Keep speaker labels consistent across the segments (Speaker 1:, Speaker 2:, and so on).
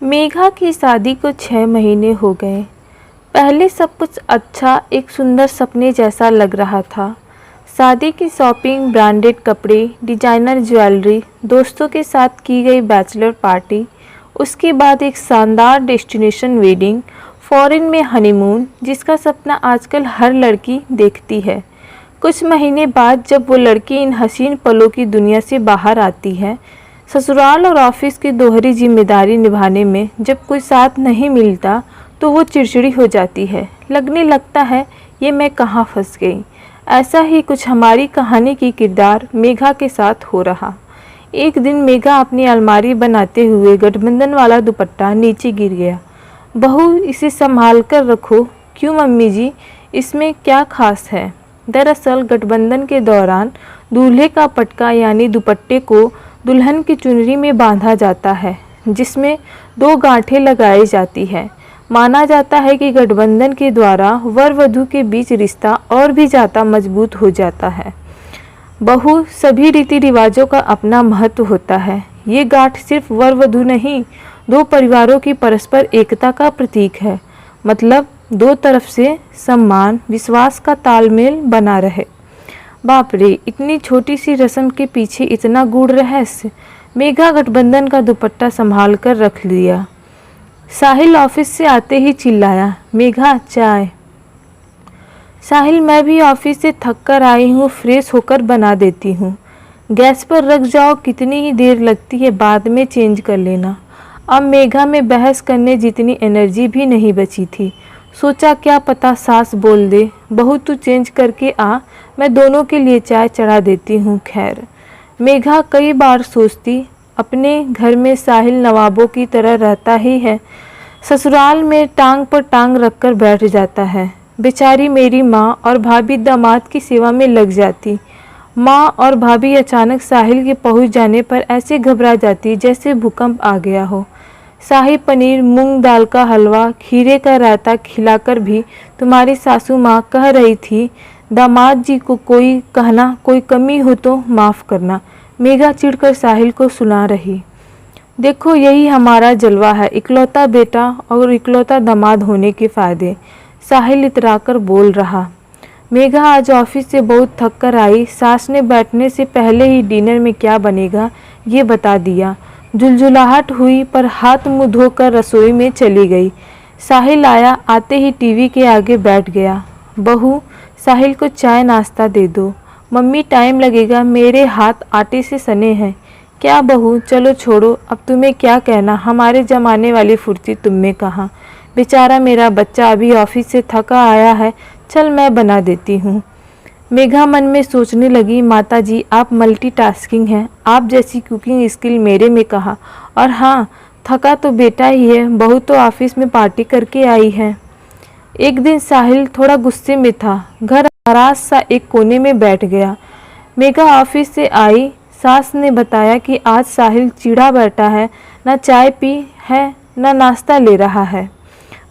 Speaker 1: मेघा की शादी को 6 महीने हो गए। पहले सब कुछ अच्छा, एक सुंदर सपने जैसा लग रहा था। शादी की शॉपिंग, ब्रांडेड कपड़े, डिजाइनर ज्वेलरी, दोस्तों के साथ की गई बैचलर पार्टी, उसके बाद एक शानदार डेस्टिनेशन वेडिंग, फॉरेन में हनीमून, जिसका सपना आजकल हर लड़की देखती है। कुछ महीने बाद जब वो लड़की इन हसीन पलों की दुनिया से बाहर आती है, ससुराल और ऑफिस की दोहरी जिम्मेदारी निभाने में जब कोई साथ नहीं मिलता तो वो चिड़चिड़ी हो जाती है। लगने लगता है ये मैं कहाँ फंस गई। ऐसा ही कुछ हमारी कहानी की किरदार मेघा के साथ हो रहा। एक दिन मेघा अपनी अलमारी बनाते हुए गठबंधन वाला दुपट्टा नीचे गिर गया। बहू, इसे संभाल कर रखो। क्यों मम्मी जी, इसमें क्या खास है? दरअसल गठबंधन के दौरान दूल्हे का पटका यानी दुपट्टे को दुल्हन की चुनरी में बांधा जाता है, जिसमें 2 गांठें लगाई जाती है। माना जाता है कि गठबंधन के द्वारा वर वधू के बीच रिश्ता और भी ज़्यादा मजबूत हो जाता है। बहू, सभी रीति रिवाजों का अपना महत्व होता है। ये गांठ सिर्फ वर वधू नहीं, 2 परिवारों की परस्पर एकता का प्रतीक है। मतलब 2 तरफ से सम्मान, विश्वास का तालमेल बना रहे। बाप रे, इतनी छोटी सी रस्म के पीछे इतना गूढ़ रहस्य। मेघा गठबंधन का दुपट्टा संभाल कर रख लिया। साहिल ऑफिस से आते ही चिल्लाया, मेघा चाय। साहिल, मैं भी ऑफिस से थक कर आई हूँ, फ्रेश होकर बना देती हूँ। गैस पर रख जाओ, कितनी ही देर लगती है, बाद में चेंज कर लेना। अब मेघा में बहस करने जितनी एनर्जी भी नहीं बची थी। सोचा क्या पता सास बोल दे, बहू तू चेंज करके आ, मैं दोनों के लिए चाय चढ़ा देती हूँ। खैर, मेघा कई बार सोचती, अपने घर में साहिल नवाबों की तरह रहता ही है, ससुराल में टांग पर टांग रखकर बैठ जाता है। बेचारी मेरी माँ और भाभी दामाद की सेवा में लग जाती। माँ और भाभी अचानक साहिल के पहुँच जाने पर ऐसे घबरा जाती जैसे भूकंप आ गया हो। शाही पनीर, मूंग दाल का हलवा, खीरे का रायता खिलाकर भी तुम्हारी सासू माँ कह रही थी दामाद जी को कोई कहना, कोई कमी हो तो माफ़ करना। मेघा चिढ़कर साहिल को सुना रही। देखो, यही हमारा जलवा है, इकलौता बेटा और इकलौता दामाद होने के फ़ायदे। साहिल इतराकर बोल रहा। मेघा आज ऑफिस से बहुत थक कर आई। सास ने बैठने से पहले ही डिनर में क्या बनेगा ये बता दिया। झुलझुलाहट हुई पर हाथ मुँह धोकर रसोई में चली गई। साहिल आया, आते ही टीवी के आगे बैठ गया। बहू, साहिल को चाय नाश्ता दे दो। मम्मी, टाइम लगेगा, मेरे हाथ आटे से सने हैं। क्या बहू, चलो छोड़ो, अब तुम्हें क्या कहना, हमारे जमाने वाली फुर्ती तुम में कहाँ। बेचारा मेरा बच्चा अभी ऑफिस से थका आया है, चल मैं बना देती हूँ। मेघा मन में सोचने लगी, माताजी आप मल्टीटास्किंग हैं, आप जैसी कुकिंग स्किल मेरे में कहा। और हाँ, थका तो बेटा ही है, बहू तो ऑफिस में पार्टी करके आई है। एक दिन साहिल थोड़ा गुस्से में था, घर नाराज सा एक कोने में बैठ गया। मेघा ऑफिस से आई, सास ने बताया कि आज साहिल चिढ़ा बैठा है, ना चाय पी है ना नाश्ता ले रहा है।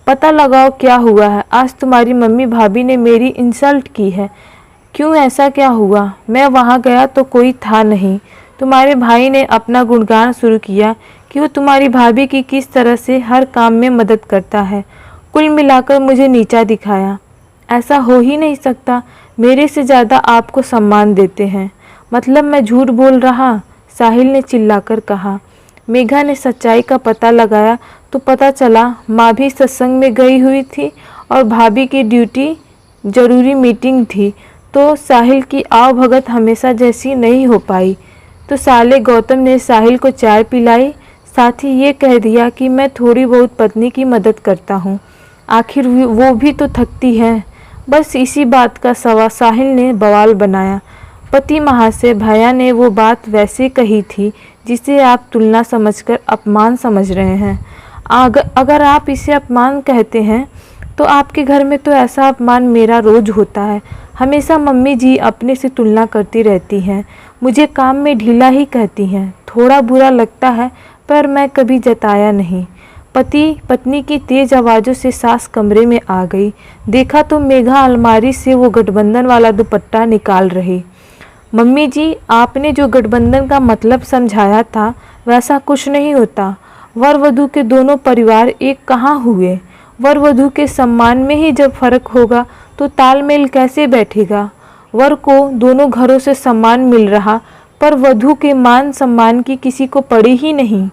Speaker 1: पता लगाओ क्या हुआ है, आज तुम्हारी मम्मी भाभी ने मेरी इंसल्ट की है। क्यों, ऐसा क्या हुआ? मैं वहाँ गया तो कोई था नहीं। तुम्हारे भाई ने अपना गुणगान शुरू किया कि वो तुम्हारी भाभी की किस तरह से हर काम में मदद करता है। कुल मिलाकर मुझे नीचा दिखाया। ऐसा हो ही नहीं सकता, मेरे से ज़्यादा आपको सम्मान देते हैं। मतलब मैं झूठ बोल रहा? साहिल ने चिल्लाकर कहा। मेघा ने सच्चाई का पता लगाया तो पता चला माँ भी सत्संग में गई हुई थी और भाभी की ड्यूटी ज़रूरी मीटिंग थी, तो साहिल की आवभगत हमेशा जैसी नहीं हो पाई। तो साले गौतम ने साहिल को चाय पिलाई, साथ ही ये कह दिया कि मैं थोड़ी बहुत पत्नी की मदद करता हूँ, आखिर वो भी तो थकती है। बस इसी बात का सवा साहिल ने बवाल बनाया। पति महाशय, भैया ने वो बात वैसे कही थी जिसे आप तुलना समझकर अपमान समझ रहे हैं। अगर आप इसे अपमान कहते हैं तो आपके घर में तो ऐसा अपमान मेरा रोज होता है। हमेशा मम्मी जी अपने से तुलना करती रहती हैं, मुझे काम में ढीला ही कहती हैं। थोड़ा बुरा लगता है पर मैं कभी जताया नहीं। पति पत्नी की तेज आवाज़ों से सास कमरे में आ गई। देखा तो मेघा अलमारी से वो गठबंधन वाला दुपट्टा निकाल रही। मम्मी जी, आपने जो गठबंधन का मतलब समझाया था वैसा कुछ नहीं होता। वर वधू के दोनों परिवार एक कहाँ हुए? वर वधू के सम्मान में ही जब फर्क होगा तो तालमेल कैसे बैठेगा? वर को दोनों घरों से सम्मान मिल रहा, पर वधू के मान सम्मान की किसी को पड़ी ही नहीं।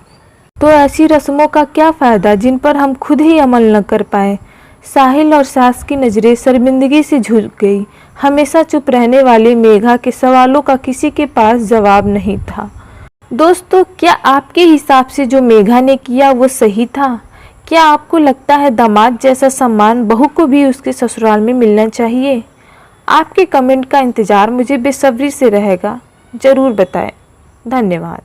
Speaker 1: तो ऐसी रस्मों का क्या फ़ायदा जिन पर हम खुद ही अमल न कर पाए? साहिल और सास की नज़रें शर्मिंदगी से झुक गई। हमेशा चुप रहने वाली मेघा के सवालों का किसी के पास जवाब नहीं था। दोस्तों, क्या आपके हिसाब से जो मेघा ने किया वो सही था? क्या आपको लगता है दामाद जैसा सम्मान बहू को भी उसके ससुराल में मिलना चाहिए? आपके कमेंट का इंतज़ार मुझे बेसब्री से रहेगा। ज़रूर बताएं। धन्यवाद।